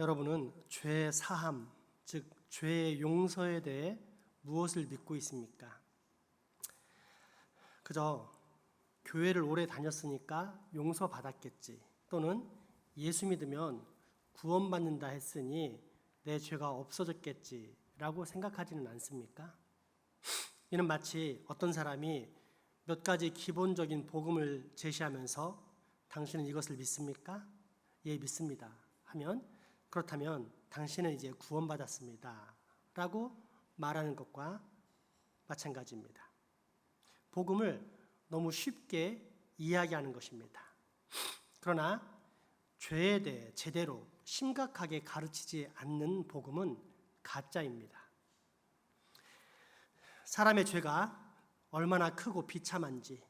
여러분은 죄 사함, 즉 죄의 용서에 대해 무엇을 믿고 있습니까? 그저 교회를 오래 다녔으니까 용서받았겠지, 또는 예수 믿으면 구원받는다 했으니 내 죄가 없어졌겠지 라고 생각하지는 않습니까? 이는 마치 어떤 사람이 몇 가지 기본적인 복음을 제시하면서 당신은 이것을 믿습니까? 예, 믿습니다 하면, 그렇다면 당신은 이제 구원받았습니다 라고 말하는 것과 마찬가지입니다. 복음을 너무 쉽게 이야기하는 것입니다. 그러나 죄에 대해 제대로 심각하게 가르치지 않는 복음은 가짜입니다. 사람의 죄가 얼마나 크고 비참한지,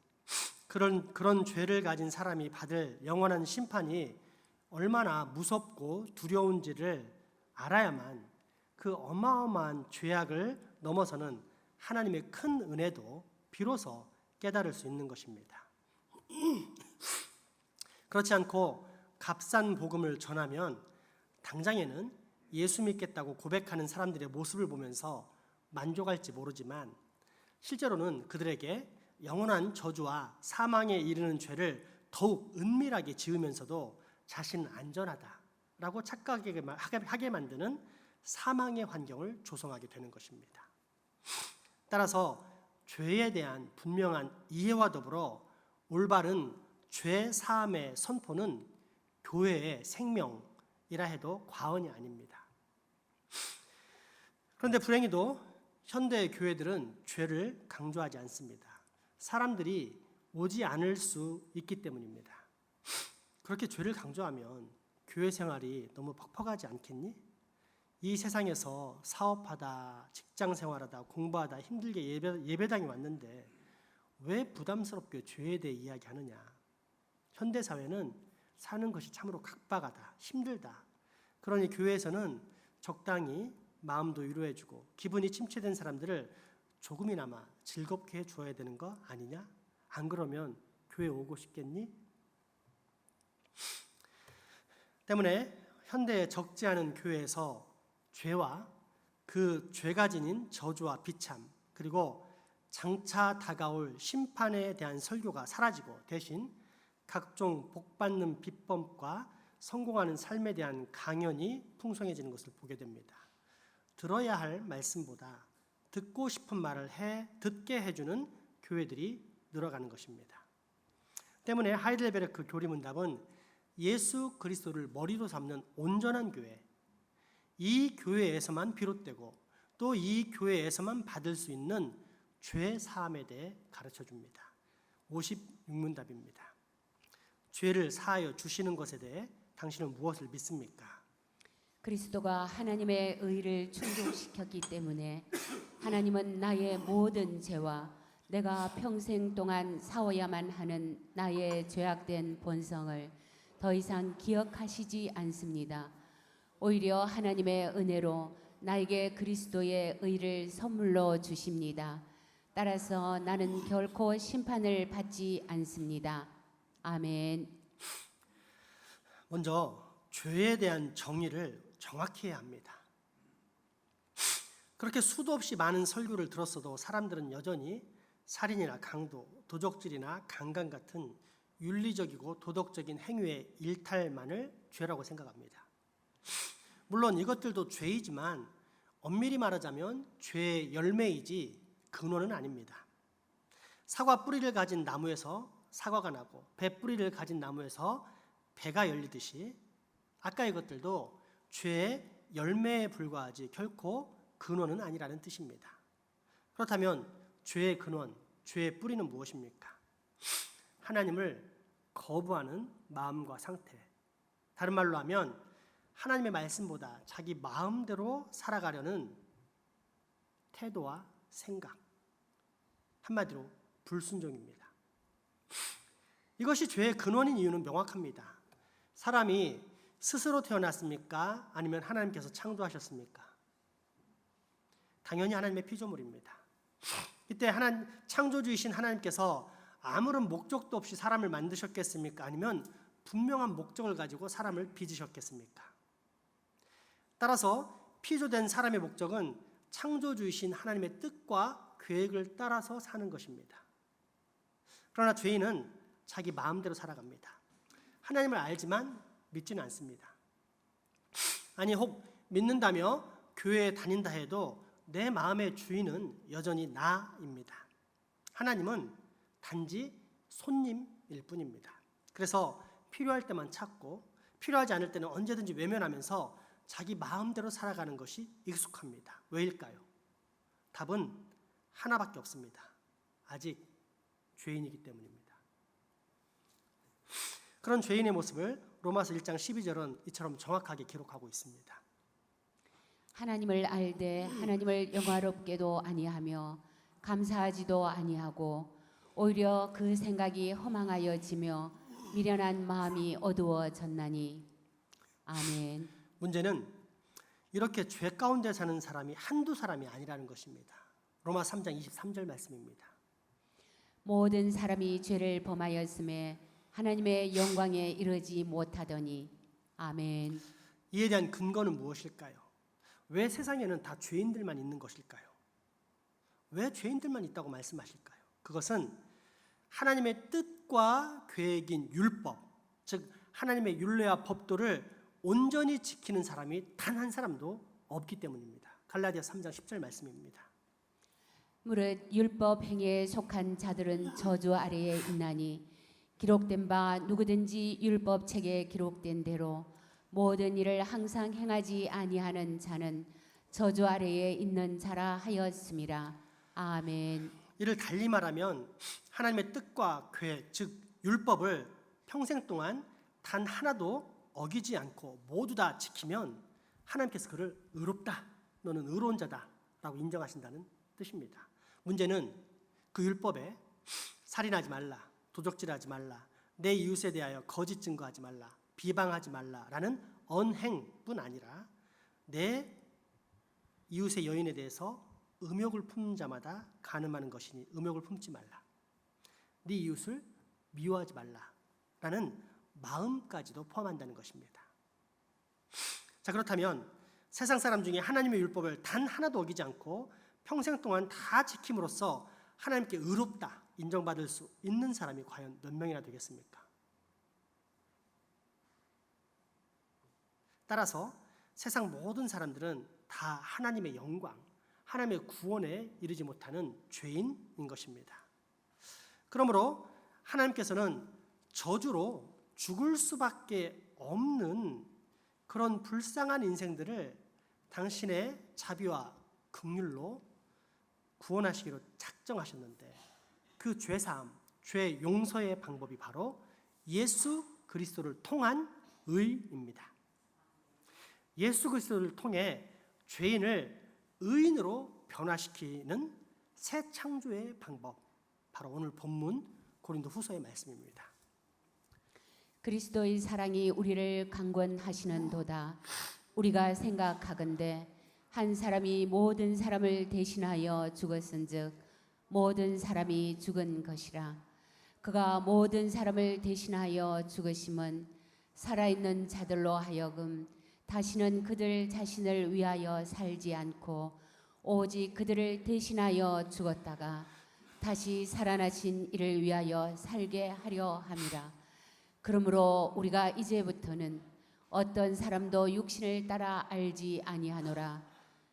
그런 죄를 가진 사람이 받을 영원한 심판이 얼마나 무섭고 두려운지를 알아야만 그 어마어마한 죄악을 넘어서는 하나님의 큰 은혜도 비로소 깨달을 수 있는 것입니다. 그렇지 않고 값싼 복음을 전하면 당장에는 예수 믿겠다고 고백하는 사람들의 모습을 보면서 만족할지 모르지만, 실제로는 그들에게 영원한 저주와 사망에 이르는 죄를 더욱 은밀하게 지으면서도 자신은 안전하다라고 착각하게 만드는 사망의 환경을 조성하게 되는 것입니다. 따라서 죄에 대한 분명한 이해와 더불어 올바른 죄 사함의 선포는 교회의 생명이라 해도 과언이 아닙니다. 그런데 불행히도 현대 교회들은 죄를 강조하지 않습니다. 사람들이 오지 않을 수 있기 때문입니다. 그렇게 죄를 강조하면 교회 생활이 너무 퍽퍽하지 않겠니? 이 세상에서 사업하다, 직장 생활하다, 공부하다 힘들게 예배당에 왔는데 왜 부담스럽게 죄에 대해 이야기하느냐? 현대사회는 사는 것이 참으로 각박하다, 힘들다. 그러니 교회에서는 적당히 마음도 위로해주고 기분이 침체된 사람들을 조금이나마 즐겁게 해주어야 되는 거 아니냐? 안 그러면 교회 오고 싶겠니? 때문에 현대에 적지 않은 교회에서 죄와 그 죄가 지닌 저주와 비참, 그리고 장차 다가올 심판에 대한 설교가 사라지고 대신 각종 복받는 비법과 성공하는 삶에 대한 강연이 풍성해지는 것을 보게 됩니다. 들어야 할 말씀보다 듣고 싶은 말을 듣게 해주는 교회들이 늘어가는 것입니다. 때문에 하이델베르크 교리문답은 예수 그리스도를 머리로 삼는 온전한 교회, 이 교회에서만 비롯되고 또 이 교회에서만 받을 수 있는 죄 사함에 대해 가르쳐 줍니다. 56문답입니다. 죄를 사하여 주시는 것에 대해 당신은 무엇을 믿습니까? 그리스도가 하나님의 의를 충족시켰기 때문에 하나님은 나의 모든 죄와 내가 평생 동안 사워야만 하는 나의 죄악된 본성을 더 이상 기억하시지 않습니다. 오히려 하나님의 은혜로 나에게 그리스도의 의를 선물로 주십니다. 따라서 나는 결코 심판을 받지 않습니다. 아멘. 먼저 죄에 대한 정의를 정확히 해야 합니다. 그렇게 수도 없이 많은 설교를 들었어도 사람들은 여전히 살인이나 강도, 도적질이나 강간 같은 윤리적이고 도덕적인 행위의 일탈만을 죄라고 생각합니다. 물론 이것들도 죄이지만 엄밀히 말하자면 죄의 열매이지 근원은 아닙니다. 사과 뿌리를 가진 나무에서 사과가 나고 배 뿌리를 가진 나무에서 배가 열리듯이 아까 이것들도 죄의 열매에 불과하지 결코 근원은 아니라는 뜻입니다. 그렇다면 죄의 근원, 죄의 뿌리는 무엇입니까? 하나님을 거부하는 마음과 상태, 다른 말로 하면 하나님의 말씀보다 자기 마음대로 살아가려는 태도와 생각, 한마디로 불순종입니다. 이것이 죄의 근원인 이유는 명확합니다. 사람이 스스로 태어났습니까? 아니면 하나님께서 창조하셨습니까? 당연히 하나님의 피조물입니다. 이때 창조주이신 하나님께서 아무런 목적도 없이 사람을 만드셨겠습니까? 아니면 분명한 목적을 가지고 사람을 빚으셨겠습니까? 따라서 피조된 사람의 목적은 창조주이신 하나님의 뜻과 계획을 따라서 사는 것입니다. 그러나 죄인은 자기 마음대로 살아갑니다. 하나님을 알지만 믿지는 않습니다. 아니 혹 믿는다며 교회에 다닌다 해도 내 마음의 주인은 여전히 나입니다. 하나님은 단지 손님일 뿐입니다. 그래서 필요할 때만 찾고 필요하지 않을 때는 언제든지 외면하면서 자기 마음대로 살아가는 것이 익숙합니다. 왜일까요? 답은 하나밖에 없습니다. 아직 죄인이기 때문입니다. 그런 죄인의 모습을 로마서 1장 12절은 이처럼 정확하게 기록하고 있습니다. 하나님을 알되 하나님을 영화롭게도 아니하며 감사하지도 아니하고 오히려 그 생각이 허망하여지며 미련한 마음이 어두워졌나니. 아멘. 문제는 이렇게 죄 가운데 사는 사람이 한두 사람이 아니라는 것입니다. 로마 3장 23절 말씀입니다. 모든 사람이 죄를 범하였음에 하나님의 영광에 이르지 못하더니. 아멘. 이에 대한 근거는 무엇일까요? 왜 세상에는 다 죄인들만 있는 것일까요? 왜 죄인들만 있다고 말씀하실까요? 그것은 하나님의 뜻과 계획인 율법, 즉 하나님의 율례와 법도를 온전히 지키는 사람이 단 한 사람도 없기 때문입니다. 갈라디아 3장 10절 말씀입니다. 무릇 율법 행위에 속한 자들은 저주 아래에 있나니 기록된 바 누구든지 율법 책에 기록된 대로 모든 일을 항상 행하지 아니하는 자는 저주 아래에 있는 자라 하였음이라. 아멘. 이를 달리 말하면 하나님의 뜻과 계획, 즉 율법을 평생 동안 단 하나도 어기지 않고 모두 다 지키면 하나님께서 그를 의롭다, 너는 의로운 자다라고 인정하신다는 뜻입니다. 문제는 그 율법에 살인하지 말라, 도적질하지 말라, 내 이웃에 대하여 거짓 증거하지 말라, 비방하지 말라라는 언행뿐 아니라 내 이웃의 여인에 대해서 음욕을 품는 자마다 간음하는 것이니 음욕을 품지 말라, 네 이웃을 미워하지 말라라는 마음까지도 포함한다는 것입니다. 자, 그렇다면 세상 사람 중에 하나님의 율법을 단 하나도 어기지 않고 평생 동안 다 지킴으로써 하나님께 의롭다 인정받을 수 있는 사람이 과연 몇 명이나 되겠습니까? 따라서 세상 모든 사람들은 다 하나님의 영광, 하나님의 구원에 이르지 못하는 죄인인 것입니다. 그러므로 하나님께서는 저주로 죽을 수밖에 없는 그런 불쌍한 인생들을 당신의 자비와 긍휼로 구원하시기로 작정하셨는데 그 죄사함, 죄 용서의 방법이 바로 예수 그리스도를 통한 의입니다. 예수 그리스도를 통해 죄인을 의인으로 변화시키는 새 창조의 방법, 바로 오늘 본문 고린도후서의 말씀입니다. 그리스도의 사랑이 우리를 강권하시는도다. 우리가 생각하건대 한 사람이 모든 사람을 대신하여 죽었은즉 모든 사람이 죽은 것이라. 그가 모든 사람을 대신하여 죽으심은 살아있는 자들로 하여금 다시는 그들 자신을 위하여 살지 않고 오직 그들을 대신하여 죽었다가 다시 살아나신 이를 위하여 살게 하려 함이라. 그러므로 우리가 이제부터는 어떤 사람도 육신을 따라 알지 아니하노라.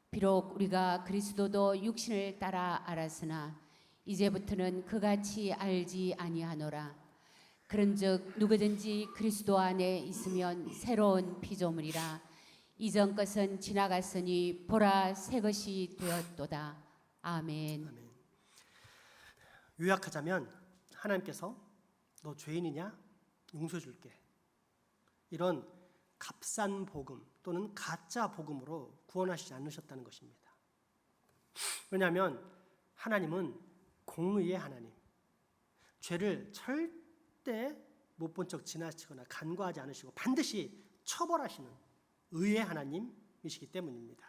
비록 우리가 그리스도도 육신을 따라 알았으나 이제부터는 그같이 알지 아니하노라. 그런즉 누구든지 그리스도 안에 있으면 새로운 피조물이라. 이전 것은 지나갔으니 보라 새 것이 되었도다. 아멘. 아멘. 요약하자면 하나님께서 너 죄인이냐? 용서해 줄게. 이런 값싼 복음 또는 가짜 복음으로 구원하시지 않으셨다는 것입니다. 왜냐하면 하나님은 공의의 하나님, 죄를 절대 못 본 척 지나치거나 간과하지 않으시고 반드시 처벌하시는 의의 하나님이시기 때문입니다.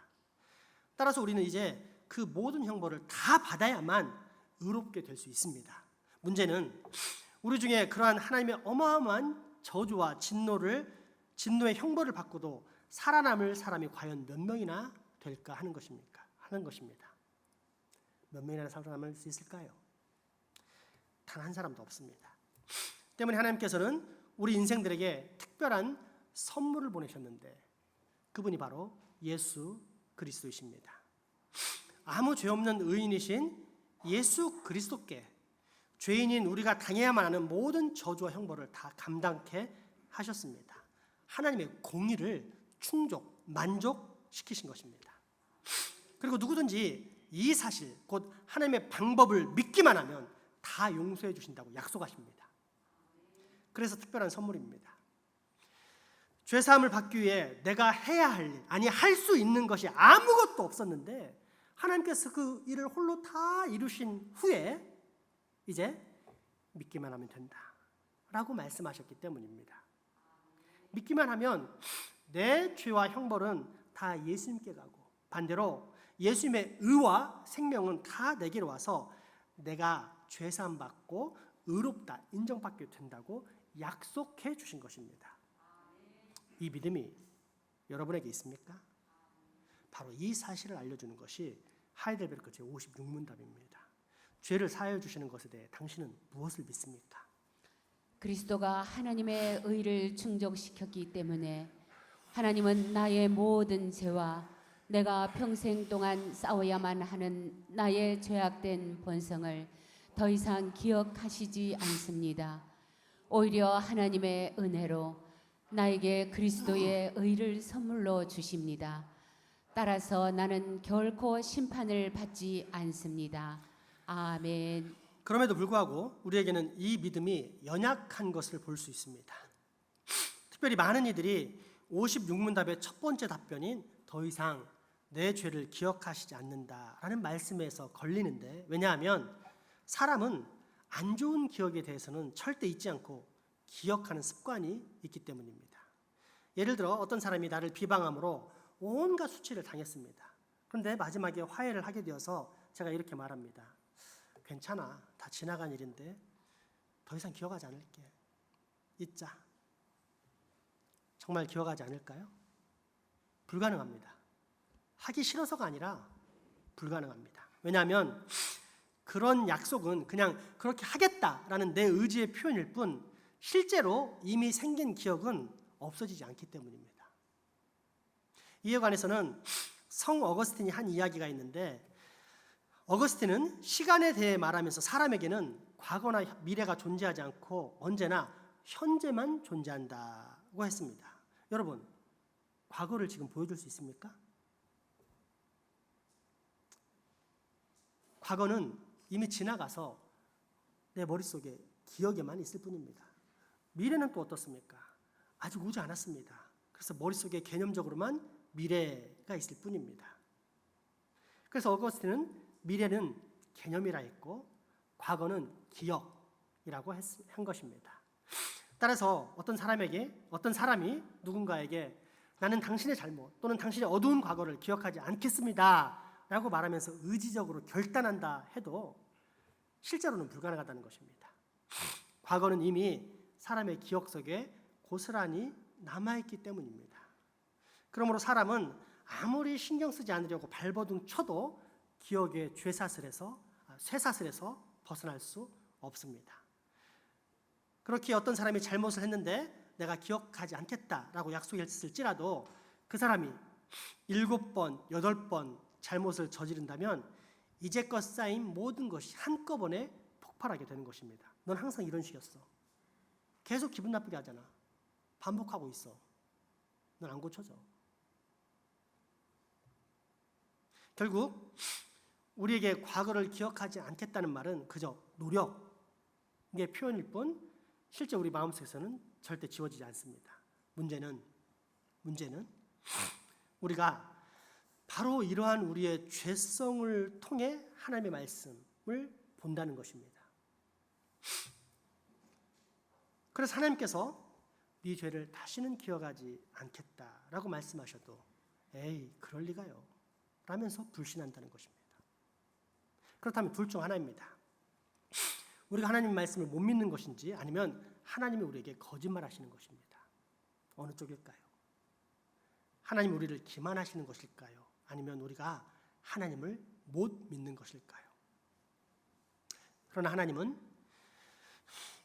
따라서 우리는 이제 그 모든 형벌을 다 받아야만 의롭게 될 수 있습니다. 문제는 우리 중에 그러한 하나님의 어마어마한 저주와 진노의 형벌을 받고도 살아남을 사람이 과연 몇 명이나 될까 하는 것입니다. 몇 명이나 살아남을 수 있을까요? 단 한 사람도 없습니다. 때문에 하나님께서는 우리 인생들에게 특별한 선물을 보내셨는데 그분이 바로 예수 그리스도이십니다. 아무 죄 없는 의인이신 예수 그리스도께 죄인인 우리가 당해야만 하는 모든 저주와 형벌을 다 감당케 하셨습니다. 하나님의 공의를 충족, 만족시키신 것입니다. 그리고 누구든지 이 사실, 곧 하나님의 방법을 믿기만 하면 다 용서해 주신다고 약속하십니다. 그래서 특별한 선물입니다. 죄사함을 받기 위해 내가 해야 할 일, 아니 할 수 있는 것이 아무것도 없었는데 하나님께서 그 일을 홀로 다 이루신 후에 이제 믿기만 하면 된다 라고 말씀하셨기 때문입니다. 믿기만 하면 내 죄와 형벌은 다 예수님께 가고 반대로 예수님의 의와 생명은 다 내게로 와서 내가 죄사함 받고 의롭다 인정받게 된다고 약속해 주신 것입니다. 이 믿음이 여러분에게 있습니까? 바로 이 사실을 알려주는 것이 하이델베르크 제56문답입니다. 죄를 사하여 주시는 것에 대해 당신은 무엇을 믿습니까? 그리스도가 하나님의 의를 충족시켰기 때문에 하나님은 나의 모든 죄와 내가 평생 동안 싸워야만 하는 나의 죄악된 본성을 더 이상 기억하시지 않습니다. 오히려 하나님의 은혜로 나에게 그리스도의 의를 선물로 주십니다. 따라서 나는 결코 심판을 받지 않습니다. 아멘. 그럼에도 불구하고 우리에게는 이 믿음이 연약한 것을 볼 수 있습니다. 특별히 많은 이들이 56문답의 첫 번째 답변인 더 이상 내 죄를 기억하시지 않는다라는 말씀에서 걸리는데, 왜냐하면 사람은 안 좋은 기억에 대해서는 절대 잊지 않고 기억하는 습관이 있기 때문입니다. 예를 들어 어떤 사람이 나를 비방함으로 온갖 수치를 당했습니다. 그런데 마지막에 화해를 하게 되어서 제가 이렇게 말합니다. 괜찮아, 다 지나간 일인데 더 이상 기억하지 않을게. 잊자. 정말 기억하지 않을까요? 불가능합니다. 하기 싫어서가 아니라 불가능합니다. 왜냐하면 그런 약속은 그냥 그렇게 하겠다라는 내 의지의 표현일 뿐 실제로 이미 생긴 기억은 없어지지 않기 때문입니다. 이에 관해서는 성 어거스틴이 한 이야기가 있는데, 어거스틴은 시간에 대해 말하면서 사람에게는 과거나 미래가 존재하지 않고 언제나 현재만 존재한다고 했습니다. 여러분, 과거를 지금 보여줄 수 있습니까? 과거는 이미 지나가서 내 머릿속에 기억에만 있을 뿐입니다. 미래는 또 어떻습니까? 아직 오지 않았습니다. 그래서 머릿속에 개념적으로만 미래가 있을 뿐입니다. 그래서 어거스틴은 미래는 개념이라 했고 과거는 기억이라고 한 것입니다. 따라서 어떤 사람이 누군가에게 나는 당신의 잘못 또는 당신의 어두운 과거를 기억하지 않겠습니다 라고 말하면서 의지적으로 결단한다 해도 실제로는 불가능하다는 것입니다. 과거는 이미 사람의 기억 속에 고스란히 남아있기 때문입니다. 그러므로 사람은 아무리 신경 쓰지 않으려고 발버둥 쳐도 기억의 쇠사슬에서 벗어날 수 없습니다. 그렇게 어떤 사람이 잘못을 했는데 내가 기억하지 않겠다라고 약속했을지라도 그 사람이 7번, 8번 잘못을 저지른다면 이제껏 쌓인 모든 것이 한꺼번에 폭발하게 되는 것입니다. 넌 항상 이런 식이었어. 계속 기분 나쁘게 하잖아. 반복하고 있어. 넌 안 고쳐져. 결국 우리에게 과거를 기억하지 않겠다는 말은 그저 노력의 표현일 뿐 실제 우리 마음속에서는 절대 지워지지 않습니다. 문제는 우리가 바로 이러한 우리의 죄성을 통해 하나님의 말씀을 본다는 것입니다. 그래서 하나님께서 네 죄를 다시는 기억하지 않겠다라고 말씀하셔도 에이 그럴 리가요 라면서 불신한다는 것입니다. 그렇다면 둘 중 하나입니다. 우리가 하나님의 말씀을 못 믿는 것인지 아니면 하나님이 우리에게 거짓말하시는 것입니다. 어느 쪽일까요? 하나님 우리를 기만하시는 것일까요? 아니면 우리가 하나님을 못 믿는 것일까요? 그러나 하나님은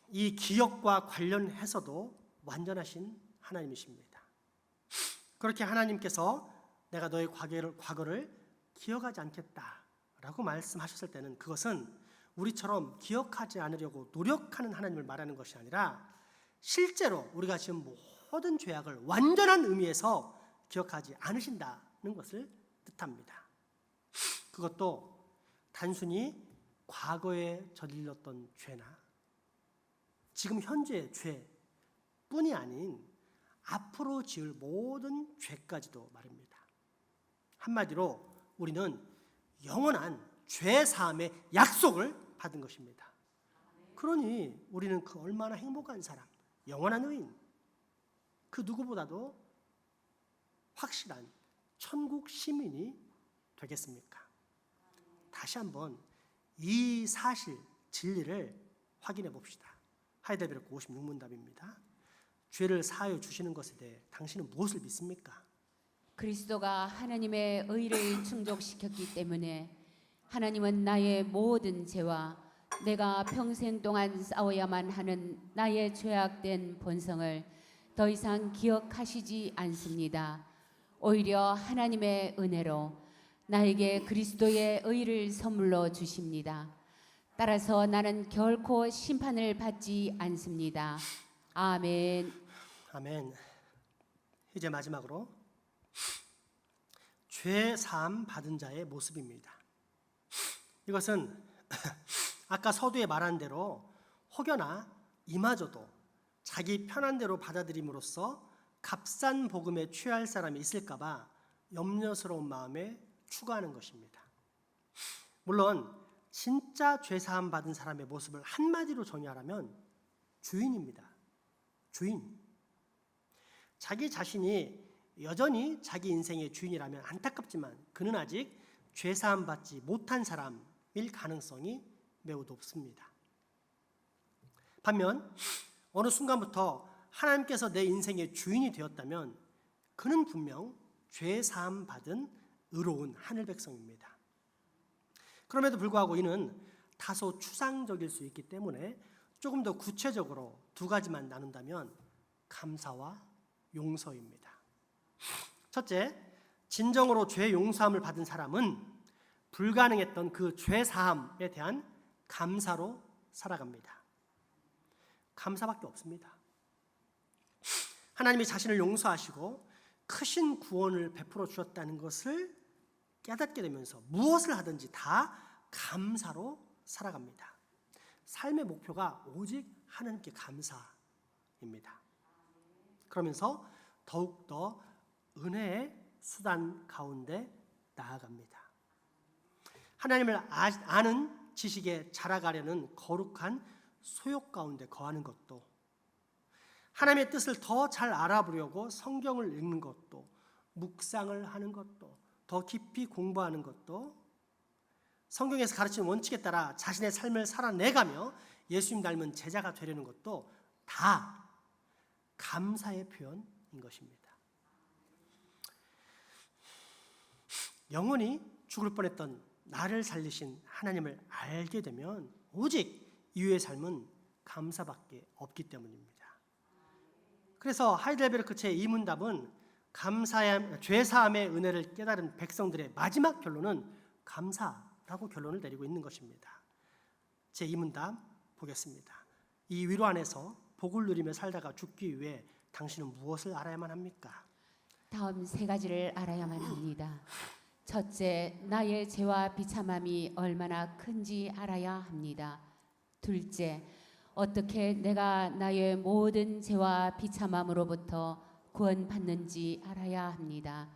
이 기억과 관련해서도 완전하신 하나님이십니다. 그렇게 하나님께서 내가 너의 과거를 기억하지 않겠다라고 말씀하셨을 때는 그것은 우리처럼 기억하지 않으려고 노력하는 하나님을 말하는 것이 아니라 실제로 우리가 지금 모든 죄악을 완전한 의미에서 기억하지 않으신다는 것을 뜻합니다. 그것도 단순히 과거에 저질렀던 죄나 지금 현재의 죄뿐이 아닌 앞으로 지을 모든 죄까지도 말입니다. 한마디로 우리는 영원한 죄 사함의 약속을 받은 것입니다. 그러니 우리는 그 얼마나 행복한 사람, 영원한 의인, 그 누구보다도 확실한 천국 시민이 되겠습니까? 다시 한번 이 사실, 진리를 확인해 봅시다. 하이델베르크 56문답입니다. 죄를 사하여 주시는 것에 대해 당신은 무엇을 믿습니까? 그리스도가 하나님의 의를 충족시켰기 때문에 하나님은 나의 모든 죄와 내가 평생 동안 싸워야만 하는 나의 죄악된 본성을 더 이상 기억하시지 않습니다. 오히려 하나님의 은혜로 나에게 그리스도의 의를 선물로 주십니다. 따라서 나는 결코 심판을 받지 않습니다. 아멘. 아멘. 이제 마지막으로 죄 사함 받은 자의 모습입니다. 이것은 아까 서두에 말한 대로 혹여나 이마저도 자기 편한 대로 받아들임으로써 값싼 복음에 취할 사람이 있을까 봐 염려스러운 마음에 추구하는 것입니다. 물론 진짜 죄 사함 받은 사람의 모습을 한마디로 정의하라면 주인입니다. 주인. 자기 자신이 여전히 자기 인생의 주인이라면 안타깝지만 그는 아직 죄 사함 받지 못한 사람일 가능성이 매우 높습니다. 반면 어느 순간부터 하나님께서 내 인생의 주인이 되었다면 그는 분명 죄 사함 받은 의로운 하늘 백성입니다. 그럼에도 불구하고 이는 다소 추상적일 수 있기 때문에 조금 더 구체적으로 두 가지만 나눈다면 감사와 용서입니다. 첫째, 진정으로 죄 용서함을 받은 사람은 불가능했던 그 죄 사함에 대한 감사로 살아갑니다. 감사밖에 없습니다. 하나님이 자신을 용서하시고 크신 구원을 베풀어 주셨다는 것을 깨닫게 되면서 무엇을 하든지 다 감사로 살아갑니다. 삶의 목표가 오직 하나님께 감사입니다. 그러면서 더욱더 은혜의 수단 가운데 나아갑니다. 하나님을 아는 지식에 자라가려는 거룩한 소욕 가운데 거하는 것도, 하나님의 뜻을 더 잘 알아보려고 성경을 읽는 것도, 묵상을 하는 것도, 더 깊이 공부하는 것도, 성경에서 가르치는 원칙에 따라 자신의 삶을 살아내가며 예수님 닮은 제자가 되려는 것도 다 감사의 표현인 것입니다. 영원히 죽을 뻔했던 나를 살리신 하나님을 알게 되면 오직 이후의 삶은 감사밖에 없기 때문입니다. 그래서 하이델베르크 제2문답은 죄사함의 은혜를 깨달은 백성들의 마지막 결론은 감사라고 결론을 내리고 있는 것입니다. 제2문답 보겠습니다. 이 위로 안에서 복을 누리며 살다가 죽기 위해 당신은 무엇을 알아야만 합니까? 다음 세 가지를 알아야만 합니다. 첫째, 나의 죄와 비참함이 얼마나 큰지 알아야 합니다. 둘째, 어떻게 내가 나의 모든 죄와 비참함으로부터 구원받는지 알아야 합니다.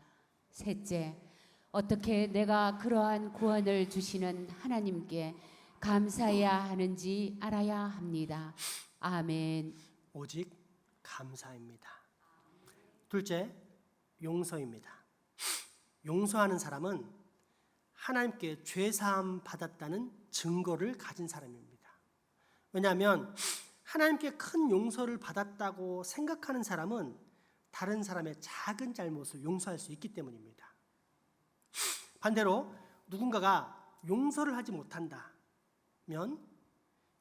셋째, 어떻게 내가 그러한 구원을 주시는 하나님께 감사해야 하는지 알아야 합니다. 아멘. 오직 감사입니다. 둘째, 용서입니다. 용서하는 사람은 하나님께 죄사함 받았다는 증거를 가진 사람입니다. 왜냐하면 하나님께 큰 용서를 받았다고 생각하는 사람은 다른 사람의 작은 잘못을 용서할 수 있기 때문입니다. 반대로 누군가가 용서를 하지 못한다면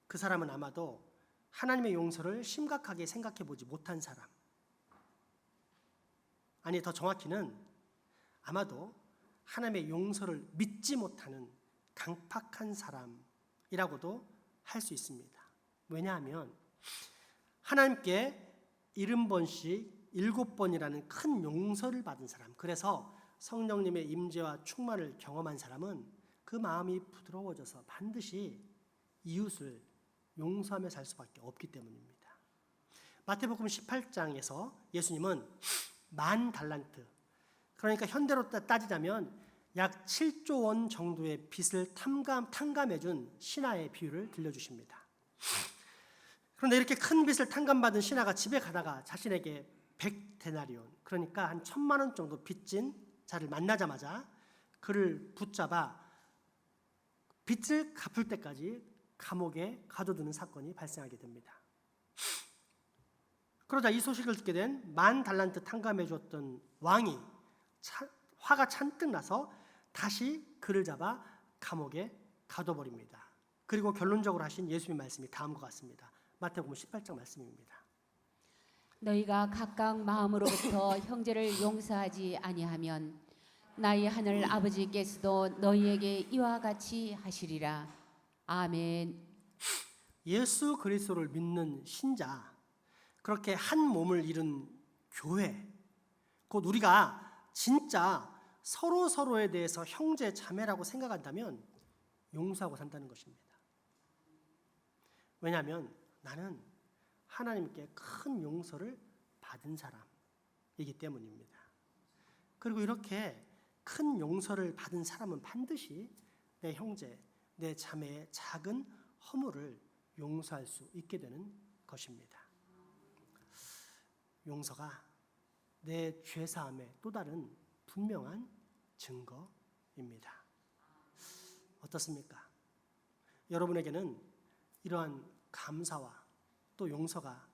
그 사람은 아마도 하나님의 용서를 심각하게 생각해 보지 못한 사람, 아니 더 정확히는 아마도 하나님의 용서를 믿지 못하는 강팍한 사람이라고도 할 수 있습니다. 왜냐하면 하나님께 70번씩 7번이라는 큰 용서를 받은 사람, 그래서 성령님의 임재와 충만을 경험한 사람은 그 마음이 부드러워져서 반드시 이웃을 용서하며 살 수밖에 없기 때문입니다. 마태복음 18장에서 예수님은 10,000달란트, 그러니까 현대로 따지자면 약 7조 원 정도의 빚을 탕감해준 신하의 비유를 들려주십니다. 그런데 이렇게 큰 빚을 탕감받은 신하가 집에 가다가 자신에게 100데나리온, 그러니까 한 1,000만 원 정도 빚진 자를 만나자마자 그를 붙잡아 빚을 갚을 때까지 감옥에 가둬두는 사건이 발생하게 됩니다. 그러자 이 소식을 듣게 된 10,000달란트 탕감해 주었던 왕이 화가 잔뜩 나서 다시 그를 잡아 감옥에 가둬버립니다. 그리고 결론적으로 하신 예수님의 말씀이 다음과 같습니다. 마태복음 18장 말씀입니다. 너희가 각각 마음으로부터 형제를 용서하지 아니하면 나의 하늘 아버지께서도 너희에게 이와 같이 하시리라. 아멘. 예수 그리스도를 믿는 신자, 그렇게 한 몸을 이룬 교회, 곧 우리가 진짜 서로에 대해서 형제 자매라고 생각한다면 용서하고 산다는 것입니다. 왜냐하면 나는 하나님께 큰 용서를 받은 사람이기 때문입니다. 그리고 이렇게 큰 용서를 받은 사람은 반드시 내 형제, 내 자매의 작은 허물을 용서할 수 있게 되는 것입니다. 용서가 내 죄사함의 또 다른 분명한 증거입니다. 어떻습니까? 여러분에게는 이러한 감사와 또 용서가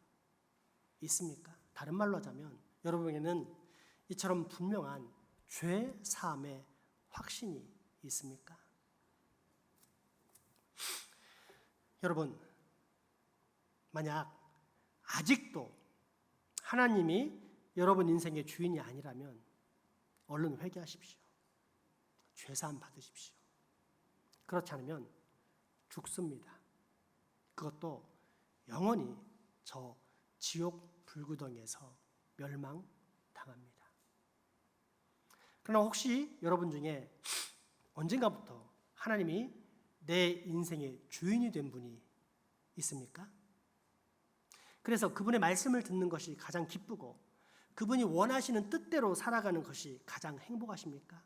있습니까? 다른 말로 하자면 여러분에게는 이처럼 분명한 죄 사함의 확신이 있습니까? 여러분, 만약 아직도 하나님이 여러분 인생의 주인이 아니라면 얼른 회개하십시오. 죄 사함 받으십시오. 그렇지 않으면 죽습니다. 그것도 영원히 저 지옥 불구덩이에서 멸망당합니다. 그러나 혹시 여러분 중에 언젠가부터 하나님이 내 인생의 주인이 된 분이 있습니까? 그래서 그분의 말씀을 듣는 것이 가장 기쁘고 그분이 원하시는 뜻대로 살아가는 것이 가장 행복하십니까?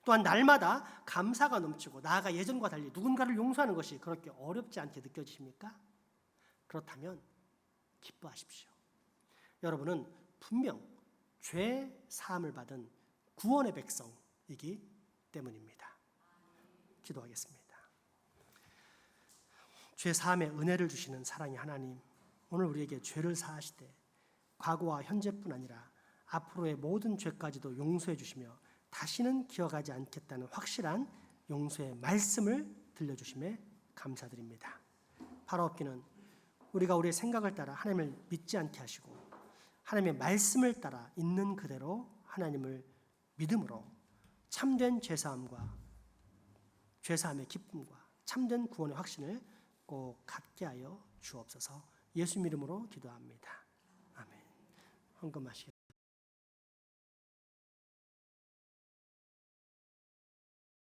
또한 날마다 감사가 넘치고 나아가 예전과 달리 누군가를 용서하는 것이 그렇게 어렵지 않게 느껴지십니까? 그렇다면 기뻐하십시오. 여러분은 분명 죄 사함을 받은 구원의 백성이기 때문입니다. 기도하겠습니다. 죄 사함의 은혜를 주시는 사랑의 하나님, 오늘 우리에게 죄를 사하시되 과거와 현재뿐 아니라 앞으로의 모든 죄까지도 용서해 주시며 다시는 기억하지 않겠다는 확실한 용서의 말씀을 들려주심에 감사드립니다. 바로 없기는 우리가 우리의 생각을 따라 하나님을 믿지 않게 하시고 하나님의 말씀을 따라 있는 그대로 하나님을 믿음으로 참된 죄사함과 죄사함의 기쁨과 참된 구원의 확신을 꼭 갖게 하여 주옵소서. 예수 이름으로 기도합니다. 아멘. 헌금하시겠습니다.